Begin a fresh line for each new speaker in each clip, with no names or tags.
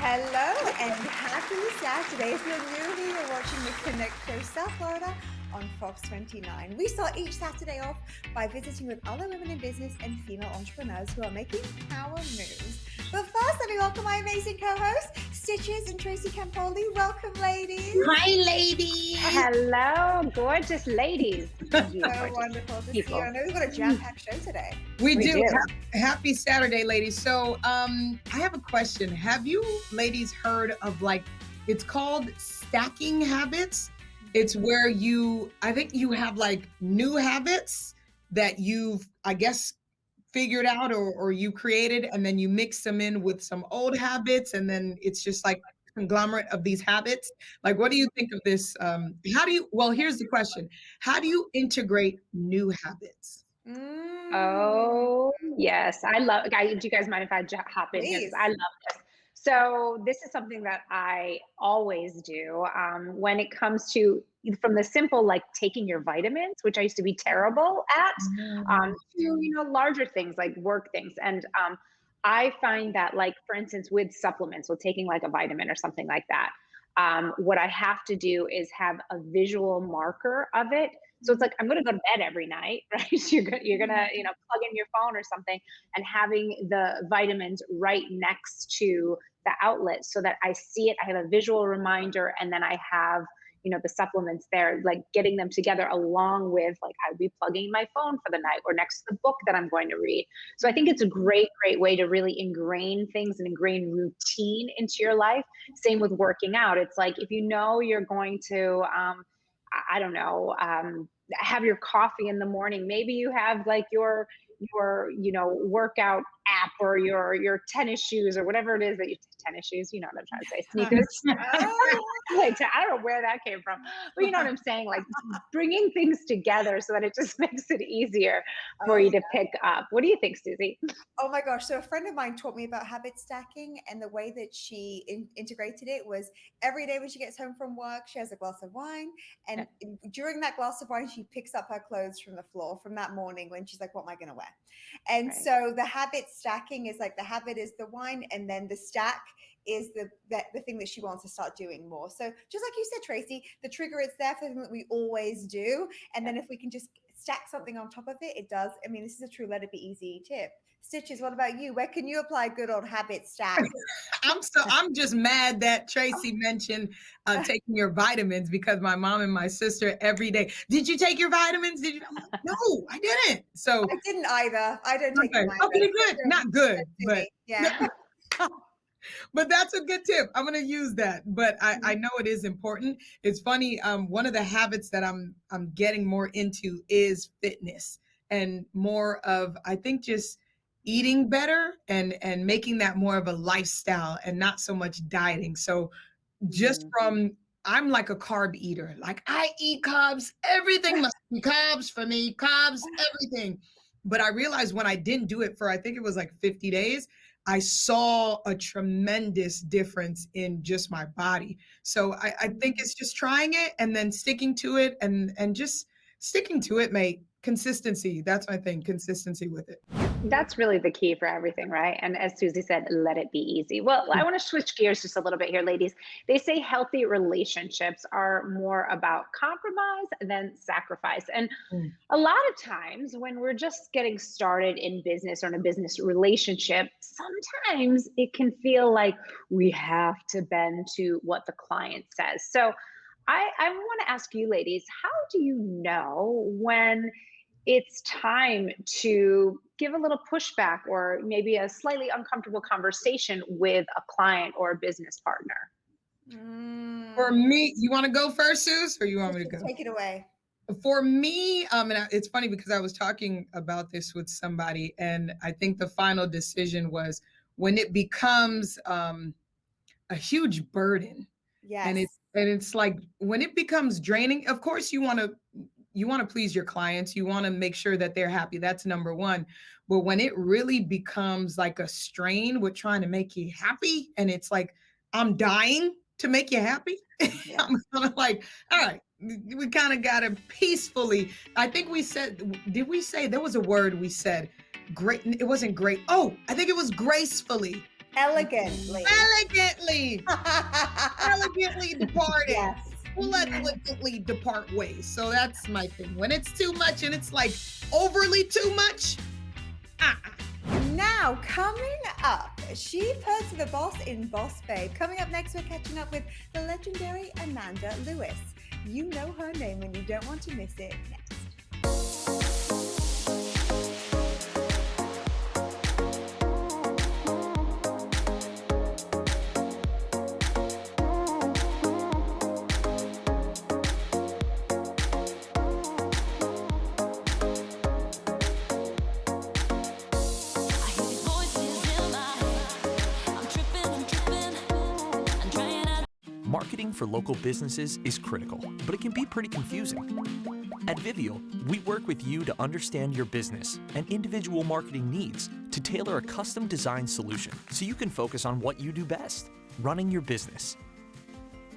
Hello and happy Saturday. If you're new here, you're watching the Connect Show South Florida on Fox 29. We start each Saturday off by visiting with other women in business and female entrepreneurs who are making power moves. But first, let me welcome my amazing co-hosts, Stitches and Tracy Campoli. Welcome, ladies.
Hi, ladies.
Hello, gorgeous ladies.
So wonderful to see you. I know we've got a jam-packed show today.
We do. Happy Saturday, ladies. So I have a question. Have you ladies heard of it's called stacking habits? It's where I think you have new habits that you've, I guess, figured out or you created, and then you mix them in with some old habits, and then it's just like a conglomerate of these habits. What do you think of this? Here's the question. How do you integrate new habits?
Oh, yes. I love, guys, do you guys mind if I hop in here? I love this. So this is something that I always do when it comes to, from the simple, taking your vitamins, which I used to be terrible at, to, larger things like work things. And I find that, for instance, with supplements, with taking a vitamin or something like that, what I have to do is have a visual marker of it. So it's I'm going to go to bed every night, right? You're going to, plug in your phone or something, and having the vitamins right next to the outlet so that I see it. I have a visual reminder, and then I have, the supplements there, getting them together along with, I'd be plugging my phone for the night or next to the book that I'm going to read. So I think it's a great way to really ingrain things and ingrain routine into your life. Same with working out. It's if you're going to, I don't know, have your coffee in the morning. Maybe you have your workout app or your tennis shoes or whatever it is that you tennis shoes. You know what I'm trying to say? Sneakers. I don't know where that came from, but you know what I'm saying? Bringing things together so that it just makes it easier for you to pick up. What do you think, Susie?
Oh my gosh. So a friend of mine taught me about habit stacking, and the way that she integrated it was every day when she gets home from work, she has a glass of wine. And during that glass of wine, she picks up her clothes from the floor from that morning when she's like, what am I going to wear? And so the habit stacking is the habit is the wine, and then the stack is the thing that she wants to start doing more. So just like you said, Tracy, the trigger is there for the thing that we always do. And then if we can just stack something on top of it, it does. I mean, this is a true let it be easy tip. Stitches, what about you? Where can you apply good old habit stack?
I'm just mad that Tracy mentioned taking your vitamins, because my mom and my sister every day, did you take your vitamins? Did you? No, I didn't. So
I didn't either. I don't take them either.
Okay, good. Not good, but
yeah.
But that's a good tip. I'm going to use that. But I know it is important. It's funny. One of the habits that I'm getting more into is fitness, and more of, I think, just eating better and making that more of a lifestyle and not so much dieting. So just I'm like a carb eater. I eat carbs. Everything must be carbs for me. Carbs, everything. But I realized when I didn't do it for, I think it was 50 days, I saw a tremendous difference in just my body. So I think it's just trying it and then sticking to it, and just sticking to it, mate. Consistency. That's my thing. Consistency with it.
That's really the key for everything, right? And as Susie said, let it be easy. Well, I want to switch gears just a little bit here, ladies. They say healthy relationships are more about compromise than sacrifice. And a lot of times when we're just getting started in business or in a business relationship, sometimes it can feel like we have to bend to what the client says. So I want to ask you, ladies, how do you know when it's time to give a little pushback or maybe a slightly uncomfortable conversation with a client or a business partner?
For me, you want to go first, Suze, or you want me to go?
Take it away.
For me, and it's funny because I was talking about this with somebody, and I think the final decision was when it becomes a huge burden.
Yes.
And it's when it becomes draining. Of course, you want to please your clients. You want to make sure that they're happy. That's number one. But when it really becomes like a strain with trying to make you happy, and it's I'm dying to make you happy. Yeah. I'm kind of all right, we kind of got to peacefully. I think we said, did we say there was a word we said? Great. It wasn't great. Oh, I think it was gracefully.
Elegantly.
Elegantly departed.
Yes.
We'll elegantly depart ways. So that's my thing. When it's too much and it's like overly too much,
Now, coming up, she posed for the boss in Boss Babe. Coming up next, we're catching up with the legendary Ananda Lewis. You know her name and you don't want to miss it. Next.
Marketing for local businesses is critical, but it can be pretty confusing. At Vivial, we work with you to understand your business and individual marketing needs to tailor a custom designed solution so you can focus on what you do best, running your business.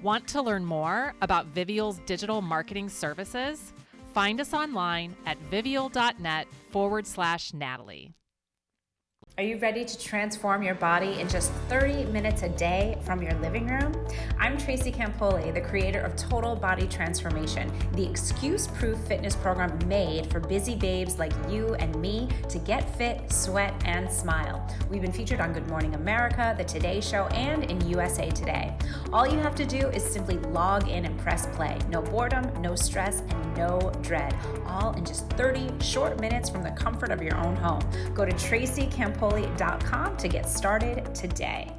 Want to learn more about Vivial's digital marketing services? Find us online at vivial.net/Natalie.
Are you ready to transform your body in just 30 minutes a day from your living room? I'm Tracy Campoli, the creator of Total Body Transformation, the excuse-proof fitness program made for busy babes like you and me to get fit, sweat, and smile. We've been featured on Good Morning America, The Today Show, and in USA Today. All you have to do is simply log in and press play. No boredom, no stress, and no dread. All in just 30 short minutes from the comfort of your own home. Go to TracyCampoli.com to get started today.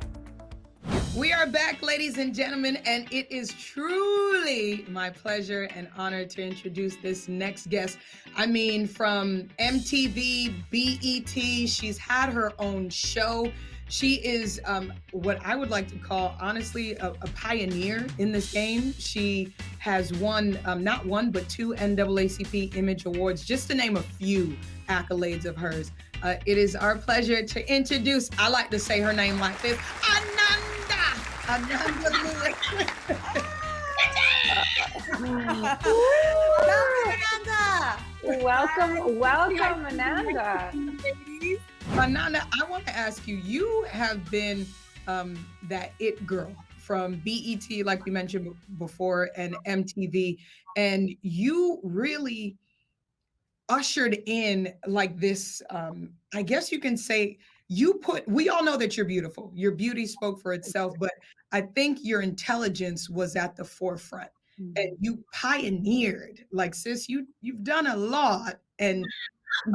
We are back, ladies and gentlemen, and it is truly my pleasure and honor to introduce this next guest. I mean, from MTV, BET, she's had her own show. She is what I would like to call, honestly, a pioneer in this game. She has won, not one, but 2 NAACP Image Awards, just to name a few accolades of hers. It is our pleasure to introduce, I like to say her name like this, Ananda Lewis.
Welcome, Ananda.
Ananda, I want to ask you, you have been that it girl from BET, like we mentioned before, and MTV, and you really ushered in like this, I guess you can say, we all know that you're beautiful. Your beauty spoke for itself, but I think your intelligence was at the forefront. And you pioneered, like, sis, you've done a lot, and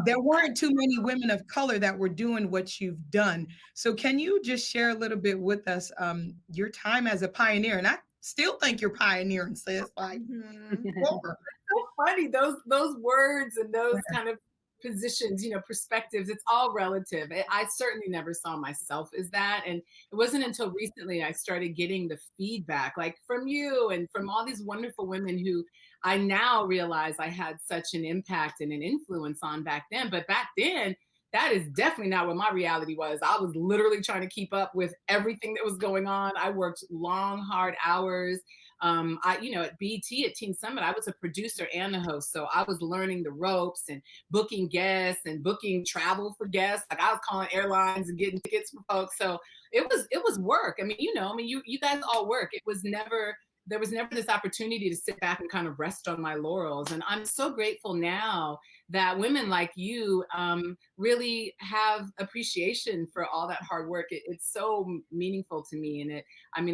there weren't too many women of color that were doing what you've done. So can you just share a little bit with us your time as a pioneer? And I still think you're pioneering, sis. Like,
so funny, those words and those kind of positions, perspectives, it's all relative. I certainly never saw myself as that. And it wasn't until recently I started getting the feedback, like from you and from all these wonderful women who I now realize I had such an impact and an influence on back then. But back then, that is definitely not what my reality was. I was literally trying to keep up with everything that was going on. I worked long, hard hours. At BET, at Teen Summit, I was a producer and a host. So I was learning the ropes and booking guests and booking travel for guests. Like I was calling airlines and getting tickets for folks. So it was work. I mean, you guys all work. There was never this opportunity to sit back and kind of rest on my laurels. And I'm so grateful now that women like you really have appreciation for all that hard work. It's so meaningful to me. And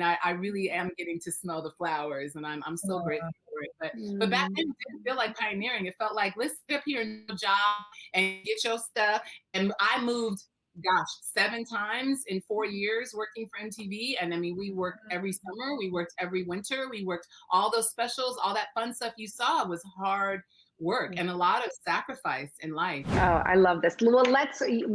I really am getting to smell the flowers, and I'm so grateful for it. But back then it didn't feel like pioneering. It felt like, let's get up here and do a job and get your stuff. And I moved 7 times in 4 years working for MTV. And we worked every summer, we worked every winter, we worked all those specials, all that fun stuff you saw was hard work and a lot of sacrifice in life.
Oh, I love this. Well,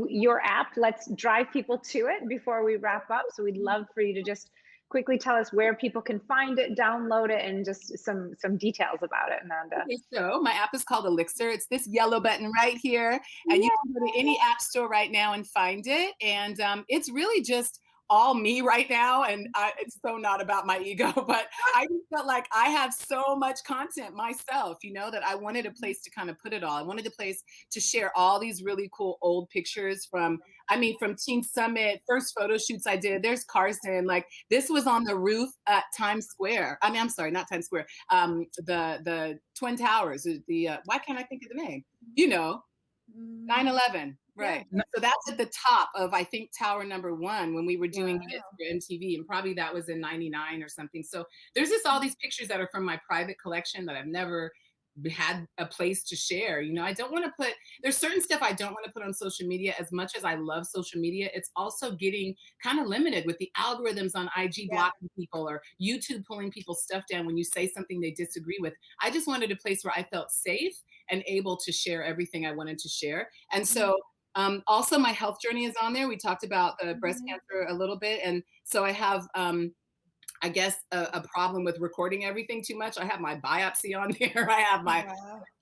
your app, let's drive people to it before we wrap up. So we'd love for you to just quickly tell us where people can find it, download it, and just some details about it, Ananda.
Okay, so my app is called Elixir. It's this yellow button right here. And you can go to any app store right now and find it. And it's really just all me right now, and it's so not about my ego, but I just felt like I have so much content myself, you know, that I wanted a place to kind of put it all. I wanted a place to share all these really cool old pictures from Teen Summit, first photo shoots I did. There's Carson, like this was on the roof at Times Square. I'm sorry, not Times Square. The Twin Towers, why can't I think of the name? You know, 9/11, right. Yeah. So that's at the top of, I think, tower number 1 when we were doing it for MTV, and probably that was in 99 or something. So there's just all these pictures that are from my private collection that I've never had a place to share. You know, I don't want to put, there's certain stuff I don't want to put on social media. As much as I love social media, it's also getting kind of limited with the algorithms on IG blocking people, or YouTube pulling people's stuff down when you say something they disagree with. I just wanted a place where I felt safe and able to share everything I wanted to share. And so also my health journey is on there. We talked about the breast cancer a little bit. And so I have, I guess, a problem with recording everything too much. I have my biopsy on there. I have my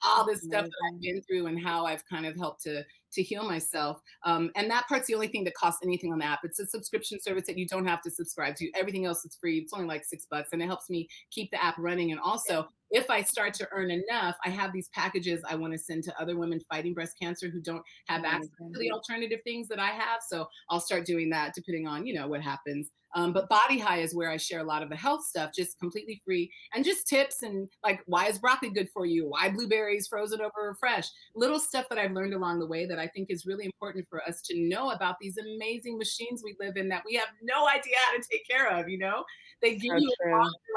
all this stuff that I've been through and how I've kind of helped to heal myself. And that part's the only thing that costs anything on the app. It's a subscription service that you don't have to subscribe to. Everything else is free. It's only like $6, and it helps me keep the app running. And also, if I start to earn enough, I have these packages I want to send to other women fighting breast cancer who don't have access to the alternative things that I have. So I'll start doing that depending on, you know, what happens. But Body High is where I share a lot of the health stuff, just completely free, and just tips and like, why is broccoli good for you? Why blueberries frozen over fresh? Little stuff that I've learned along the way that I think is really important for us to know about these amazing machines we live in that we have no idea how to take care of, you know? They give you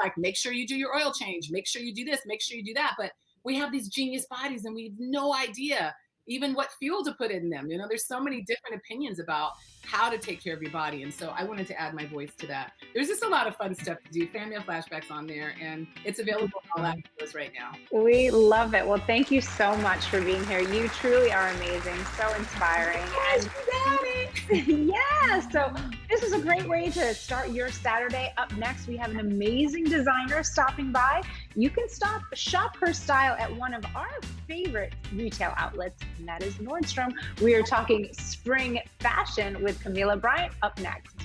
like, make sure you do your oil change, make sure you do this, make sure you do that. But we have these genius bodies and we have no idea even what fuel to put in them. You know, there's so many different opinions about how to take care of your body. And so I wanted to add my voice to that. There's just a lot of fun stuff to do. Fan mail flashbacks on there, and it's available on all app's right now.
We love it. Well, thank you so much for being here. You truly are amazing, so inspiring. And yeah, so this is a great way to start your Saturday. Up next, we have an amazing designer stopping by. You can shop her style at one of our favorite retail outlets, and that is Nordstrom. We are talking spring fashion with Catina Bryant up next.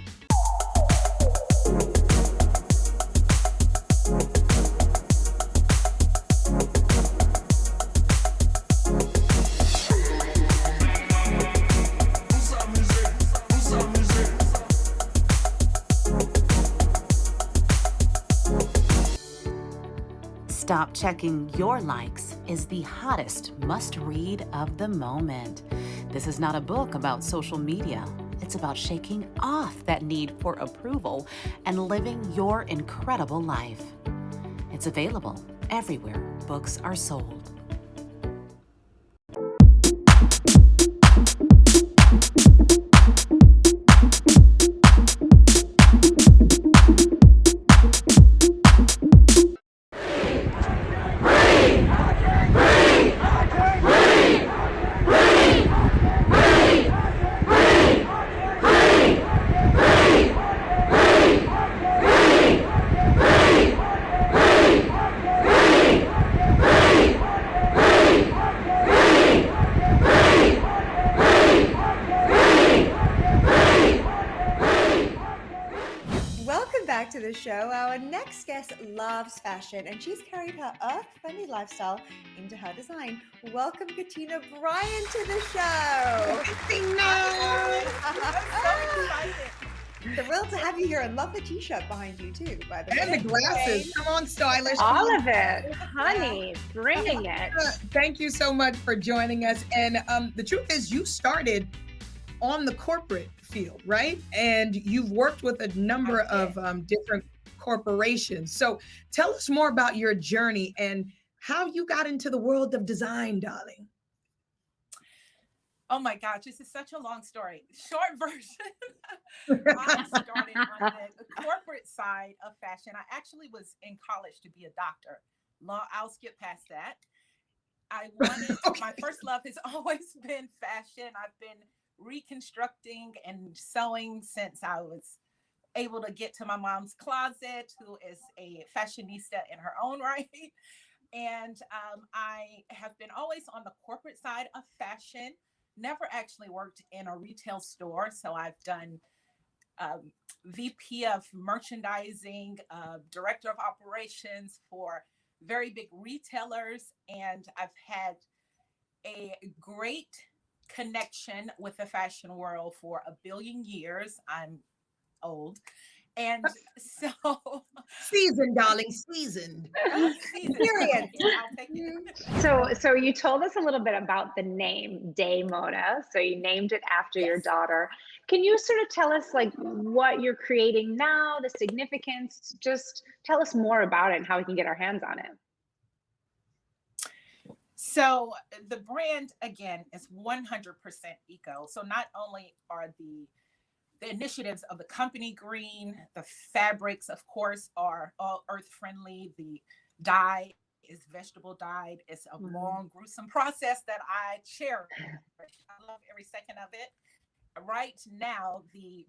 Stop Checking Your Likes is the hottest must-read of the moment. This is not a book about social media. It's about shaking off that need for approval and living your incredible life. It's available everywhere books are sold.
To the show. Our next guest loves fashion, and she's carried her earth-friendly lifestyle into her design. Welcome, Catina Bryant, to the show. Thrilled to have you here, and love the t-shirt behind you too, by the way.
And the glasses. Come on, stylish.
All of it, honey, bringing it.
Thank you so much for joining us. And the truth is, you started on the corporate field, right? And you've worked with a number of different corporations. So tell us more about your journey and how you got into the world of design, darling.
Oh my gosh, this is such a long story. Short version, I started on the corporate side of fashion. I actually was in college to be a doctor. I'll skip past that. I wanted, my first love has always been fashion. I've been reconstructing and sewing since I was able to get to my mom's closet, who is a fashionista in her own right. And I have been always on the corporate side of fashion, never actually worked in a retail store. So I've done VP of merchandising, director of operations for very big retailers. And I've had a great connection with the fashion world for a billion years. I'm old. And so
seasoned, darling, seasoned.
Experience.
I'll take it.
So you told us a little bit about the name DayModa. So you named it after your daughter. Can you sort of tell us like what you're creating now, the significance? Just tell us more about it and how we can get our hands on it.
So the brand, again, is 100% eco. So not only are the initiatives of the company green, the fabrics, of course, are all earth friendly. The dye is vegetable dyed. It's a long, gruesome process that I cherish. I love every second of it. Right now,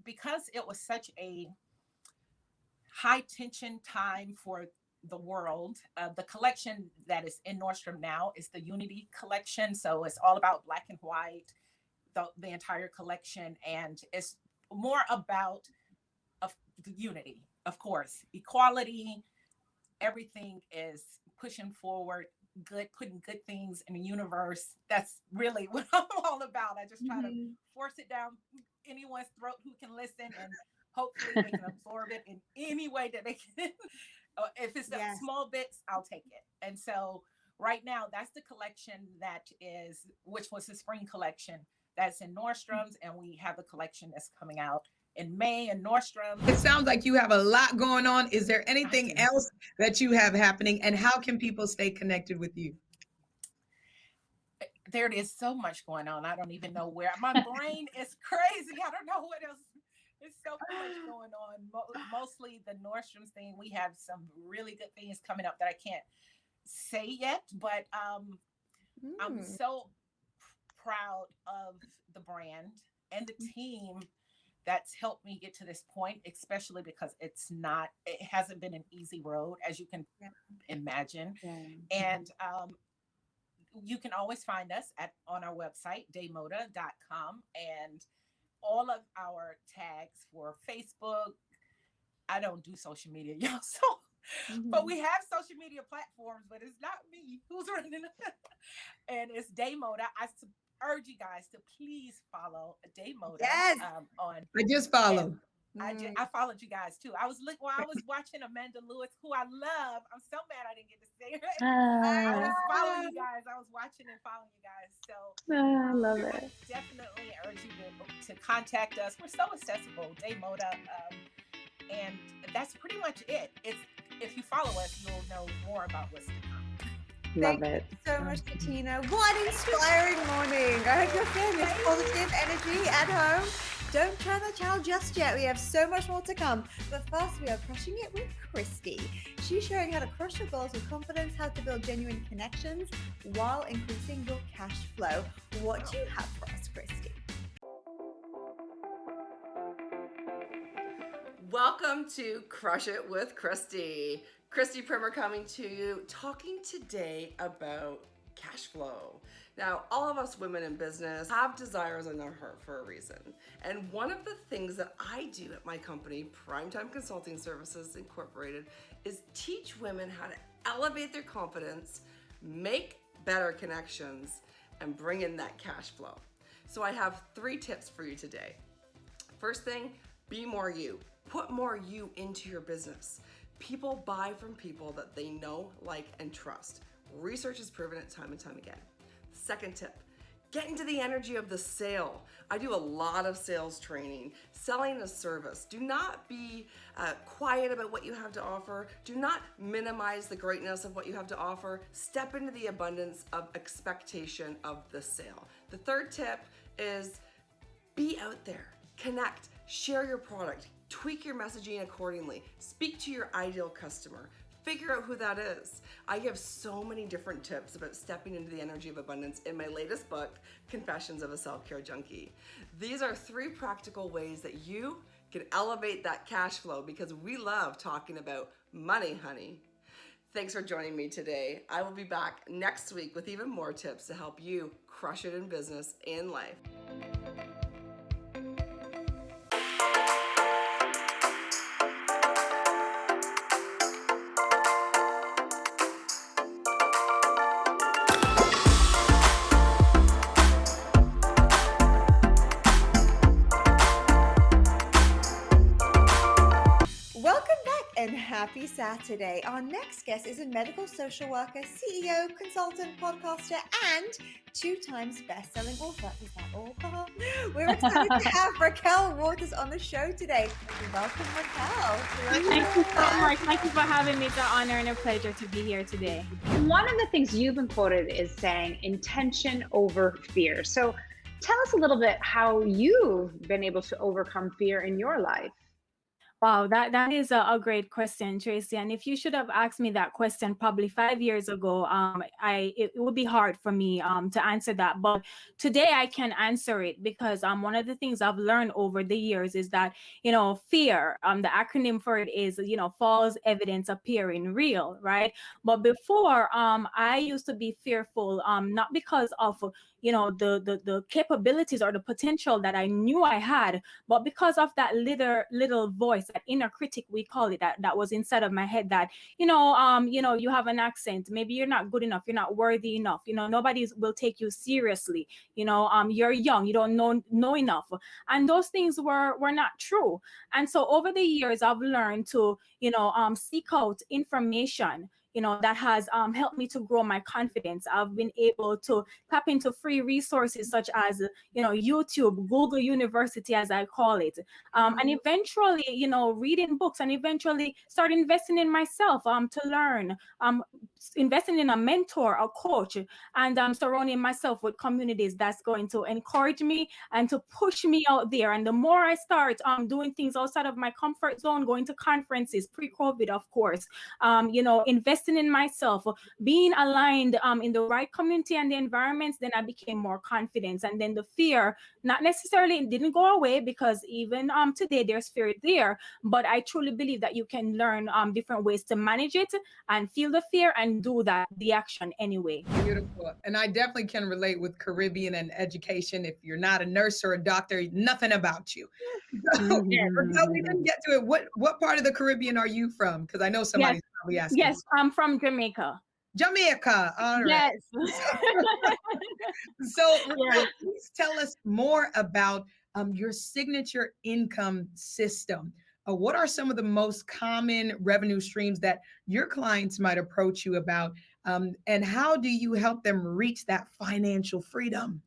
because it was such a high tension time for the world, the collection that is in Nordstrom now is the Unity collection. So it's all about black and white, the entire collection, and it's more about the unity, of course, equality. Everything is pushing forward, putting good things in the universe. That's really what I'm all about. I just try to force it down anyone's throat who can listen, and hopefully they can absorb it in any way that they can. If it's small bits, I'll take it. And so right now, that's the collection which was the spring collection that's in Nordstroms, and we have a collection that's coming out in May in Nordstroms.
It sounds like you have a lot going on. Is there anything else that you have happening, and how can people stay connected with you?
There is so much going on. I don't even know where. My brain is crazy. I don't know what else. There's so much going on. Mostly the Nordstroms thing. We have some really good things coming up that I can't say yet, but I'm so proud of the brand and the team that's helped me get to this point, especially because it hasn't been an easy road, as you can imagine. And you can always find us on our website, daymoda.com, and all of our tags for Facebook. I don't do social media, y'all, but we have social media platforms, but it's not me who's running it. And it's DayModa. I urge you guys to please follow DayModa.
Yes.
I just followed.
I followed you guys too. I was watching Ananda Lewis, who I love. I'm so mad I didn't get to see her. I was following you guys. I was watching and following you guys. So
I love it.
Definitely urge you to contact us. We're so accessible, DayModa, and that's pretty much it. If you follow us, you'll know more about what's to come.
Love it.
Thank you so much, Catina. What an inspiring morning. I hope you're feeling this positive energy at home. Don't turn the channel just yet. We have so much more to come. But first, we are crushing it with Christy. She's showing how to crush your goals with confidence, how to build genuine connections while increasing your cash flow. What do you have for us, Christy?
Welcome to Crush It with Christy. Christy Primer coming to you, talking today about cash flow. Now, all of us women in business have desires in our heart for a reason. And one of the things that I do at my company, Primetime Consulting Services Incorporated, is teach women how to elevate their confidence, make better connections, and bring in that cash flow. So I have 3 tips for you today. First thing, be more you. Put more you into your business. People buy from people that they know, like, and trust. Research has proven it time and time again. Second tip, get into the energy of the sale. I do a lot of sales training, selling a service. Do not be quiet about what you have to offer. Do not minimize the greatness of what you have to offer. Step into the abundance of expectation of the sale. The third tip is be out there, connect, share your product, tweak your messaging accordingly, speak to your ideal customer. Figure out who that is. I have so many different tips about stepping into the energy of abundance in my latest book, Confessions of a Self-Care Junkie. These are 3 practical ways that you can elevate that cash flow, because we love talking about money, honey. Thanks for joining me today. I will be back next week with even more tips to help you crush it in business and life.
happy Saturday. Our next guest is a medical social worker, CEO, consultant, podcaster, and 2 times best-selling author. Is that all? We're excited to have Raquel Walters on the show today. Welcome, Raquel.
Thank you so much. Thank you for having me. It's an honor and a pleasure to be here today.
One of the things you've been quoted is saying intention over fear. So tell us a little bit how you've been able to overcome fear in your life.
Wow, that is a great question, Tracy. And if you should have asked me that question probably 5 years ago, it would be hard for me to answer that. But today I can answer it because one of the things I've learned over the years is that, fear, the acronym for it is, false evidence appearing real, right? But before, I used to be fearful, not because of the capabilities or the potential that I knew I had, but because of that little voice, that inner critic, we call it, that was inside of my head that, you have an accent, maybe you're not good enough, you're not worthy enough, nobody will take you seriously, you're young, you don't know enough. And those things were not true. And so over the years, I've learned to, seek out information that has helped me to grow my confidence. I've been able to tap into free resources such as, YouTube, Google University, as I call it. And eventually, reading books, and eventually start investing in myself to learn, investing in a mentor, a coach, and surrounding myself with communities that's going to encourage me and to push me out there. And the more I start doing things outside of my comfort zone, going to conferences, pre-COVID, of course, investing in myself, being aligned in the right community and the environments, then I became more confident. And then the fear, not necessarily, didn't go away, because even today there's fear there, but I truly believe that you can learn different ways to manage it and feel the fear and do the action anyway.
Beautiful. And I definitely can relate with Caribbean and education. If you're not a nurse or a doctor, nothing about you. So, we didn't get to it. What part of the Caribbean are you from? Because I know somebody's probably asking.
Yes, I'm from Jamaica.
Jamaica. All right.
Yes.
So please tell us more about your signature income system. What are some of the most common revenue streams that your clients might approach you about? And how do you help them reach that financial freedom?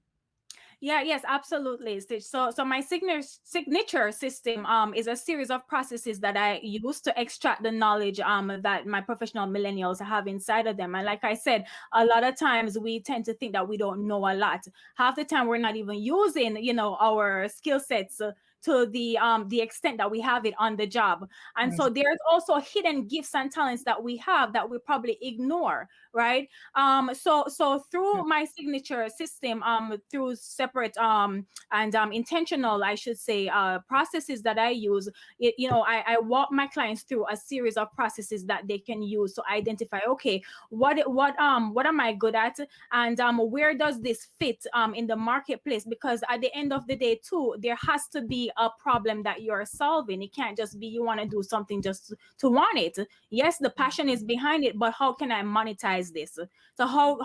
Yes, absolutely. So my signature system is a series of processes that I use to extract the knowledge that my professional millennials have inside of them. And like I said, a lot of times we tend to think that we don't know a lot. Half the time we're not even using, our skill sets to the extent that we have it on the job. And so there's also hidden gifts and talents that we have that we probably ignore, right? So through my signature system, through separate and intentional, I should say, processes that I use, I walk my clients through a series of processes that they can use to identify, okay, what am I good at, and where does this fit in the marketplace? Because at the end of the day too, there has to be a problem that you're solving. It can't just be you want to do something just to want it. Yes, the passion is behind it, but how can I monetize this? So how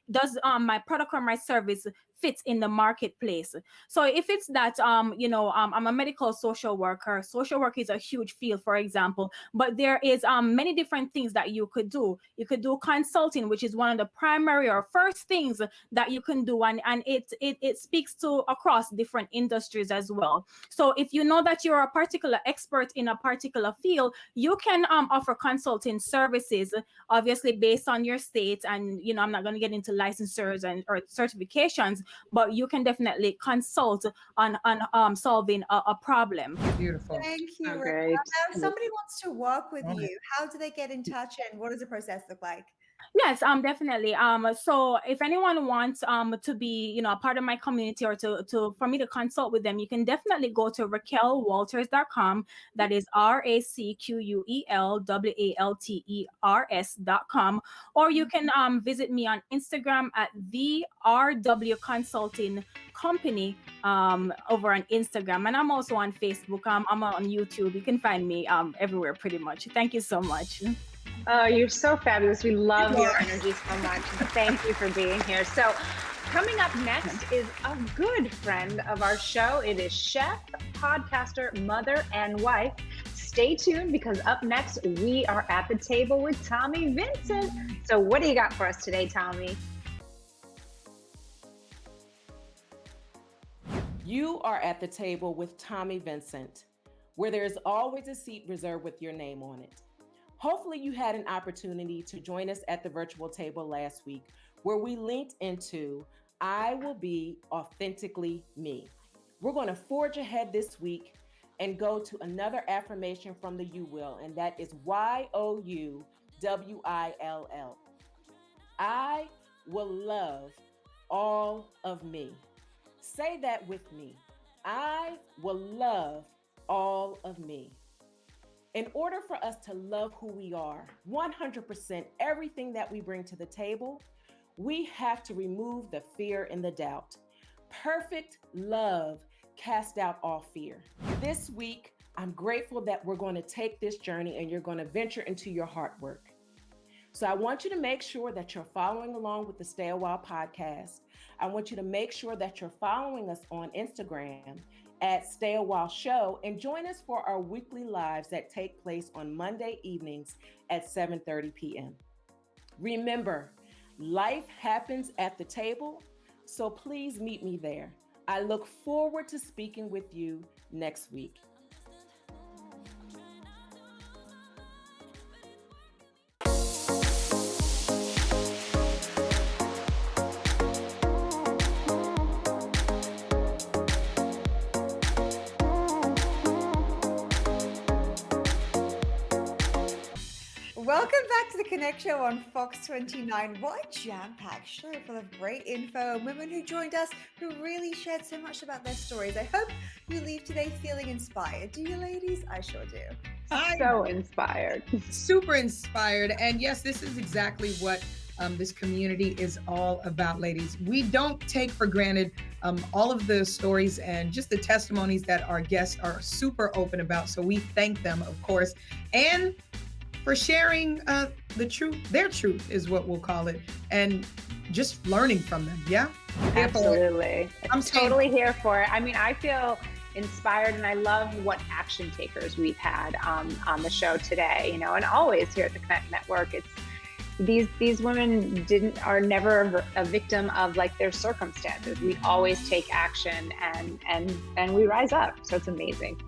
does my product or my service fits in the marketplace? So if it's that, I'm a medical social worker. Social work is a huge field, for example, but there is many different things that you could do. You could do consulting, which is one of the primary or first things that you can do. And it speaks to across different industries as well. So if you know that you're a particular expert in a particular field, you can offer consulting services, obviously based on your state. And, I'm not going to get into licensures or certifications, but you can definitely consult on solving a problem.
Beautiful.
Thank you.
Okay.
Now, if somebody wants to work with you, how do they get in touch, and what does the process look like?
Yes, definitely. So if anyone wants to be, a part of my community, or for me to consult with them, you can definitely go to RaquelWalters.com. That is RaquelWalters.com. Or you can visit me on Instagram at the RW Consulting Company over on Instagram, and I'm also on Facebook. I'm on YouTube. You can find me everywhere pretty much. Thank you so much.
Oh, you're so fabulous. We love your energy so much. Thank you for being here. So coming up next is a good friend of our show. It is chef, podcaster, mother, and wife, stay tuned because up next, we are at the table with Tommy Vincent. So what do you got for us today, Tommy?
You are at the table with Tommy Vincent, where there is always a seat reserved with your name on it. Hopefully you had an opportunity to join us at the virtual table last week, where we linked into I will be authentically me. We're going to forge ahead this week and go to another affirmation from the You Will, and that is YOUWILL. I will love all of me. Say that with me. I will love all of me. In order for us to love who we are, 100%, everything that we bring to the table, we have to remove the fear and the doubt. Perfect love casts out all fear. This week, I'm grateful that we're going to take this journey and you're going to venture into your heart work. So I want you to make sure that you're following along with the Stay a While podcast. I want you to make sure that you're following us on Instagram at Stay a While Show and join us for our weekly lives that take place on Monday evenings at 7:30 p.m. Remember, life happens at the table, so please meet me there. I look forward to speaking with you next week.
Welcome back to the Connect Show on Fox 29. What a jam-packed show full of great info and women who joined us who really shared so much about their stories. I hope you leave today feeling inspired. Do you, ladies? I sure do.
So inspired.
Super inspired. And yes, this is exactly what this community is all about, ladies. We don't take for granted all of the stories and just the testimonies that our guests are super open about. So we thank them, of course. And for sharing the truth, their truth is what we'll call it, and just learning from them. Yeah,
absolutely. I'm totally here for it. I mean, I feel inspired, and I love what action takers we've had on the show today. You know, and always here at the Connect Network, it's these women are never a victim of like their circumstances. We always take action and we rise up. So it's amazing.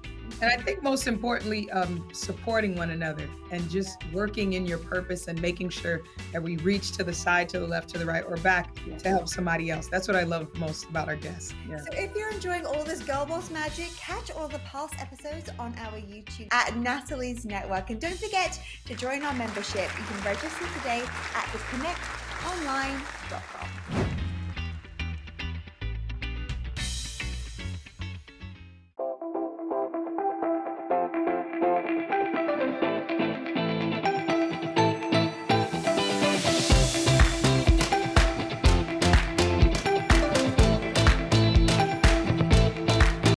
And I think most importantly, supporting one another and just working in your purpose and making sure that we reach to the side, to the left, to the right, or back to help somebody else. That's what I love most about our guests. Yeah.
So if you're enjoying all this Girl Boss magic, catch all the past episodes on our YouTube at Natalie's Network. And don't forget to join our membership. You can register today at theconnectonline.com.